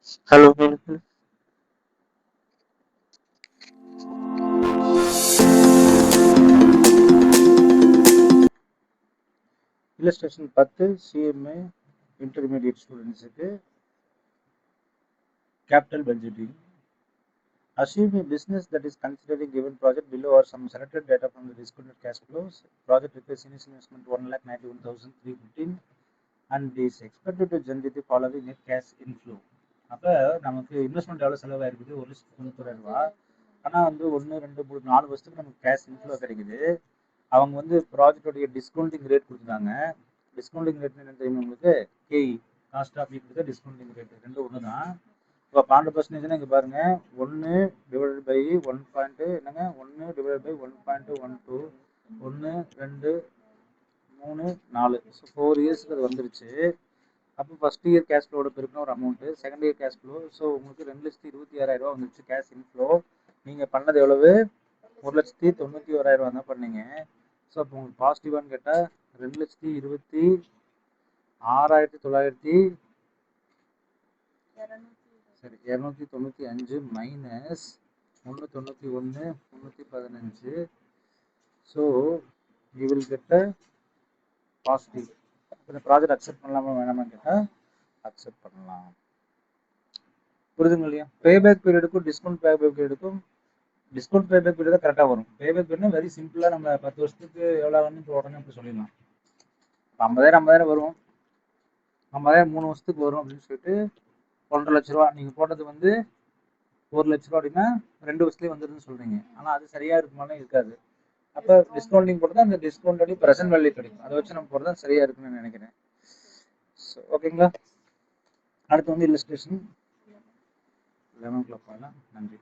Hello, hello, hello. Illustration 10 CMA intermediate students capital budgeting. Assume a business that is considering given project below or some selected data from the discounted cash flows. Project requires initial investment 1,91,315 and is expected to generate the following net cash inflow. அப்போ நமக்கு investment எவ்வளோ செலவாயிருக்குது 1,91,000 ஆனால் வந்து 1, 2, 3, 4 வருஷத்துக்கு நமக்கு cash inflow கிடைக்குது. அவங்க வந்து ப்ராஜெக்டோடைய டிஸ்கவுண்டிங் ரேட் கொடுத்துருக்காங்க. டிஸ்கவுண்டிங் ரேட் என்ன தெரியும் உங்களுக்கு? Ke cost of equity discounting rate ரெண்டும் ஒன்று தான். இப்போ 12% இங்கே பாருங்க 1 டிவைடட் பை 1 பாயிண்ட் என்னங்க 1 டிவைடட் பை 1.12 1 2 3 4 ஸோ 4 இயர்ஸ்க்கு அது வந்துருச்சு. அப்போ ஃபர்ஸ்ட் இயர் கேஷ் ஃப்ளோட பெருக்கின ஒரு amount, second year cash flow. So உங்களுக்கு 2,26,000 வந்துருச்சு கேஷ் இன்ஃப்ளோ. நீங்கள் பண்ணது எவ்வளவு? 1,91,000 தான் பண்ணீங்க. ஸோ அப்போ உங்களுக்கு பாசிட்டிவான்னு கேட்டால் 2,26,900 சரி 295 minus 391 315. So you will get a positive. இந்த ப்ராஜெக்ட் அக்செப்ட் பண்ணலாமா வேணாமான்னு கேட்டால் அக்செப்ட் பண்ணலாம். புரிதுங்க இல்லையா? பேபேக் பீரியடுக்கும் டிஸ்கவுண்ட் பேபேக் பீரியடுக்கும் டிஸ்கவுண்ட் பேபேக் பீரியட் தான் கரெக்டாக வரும். பேபேக் பீரியட்னா வெரி சிம்பிளாக நம்ம 10 வருஷத்துக்கு எவ்வளோ வேணும்னு உடனே இப்படி சொல்லிடலாம். 50,000 வரும், 50,000 3 வருஷத்துக்கு வரும் அப்படின்னு சொல்லிட்டு 1,50,000 லட்ச ரூபா நீங்கள் போட்டது வந்து 1 லட்ச ரூபா அப்படின்னா 2 வருஷத்துலேயே வந்துடுதுன்னு சொல்கிறீங்க. ஆனால் அது சரியாக இருக்குமானே இருக்காது. அப்போ டிஸ்கவுண்டிங் போட்டு தான் அந்த டிஸ்கவுண்டோட ப்ரெசென்ட் வேல்யூ கிடைக்கும். அதை வச்சு நம்ம போகிறது தான் சரியாக இருக்குன்னு நினைக்கிறேன். ஸோ ஓகேங்களா? அடுத்து வந்து இல்லஸ்ட்ரேஷன் 11 o'clock. நன்றி.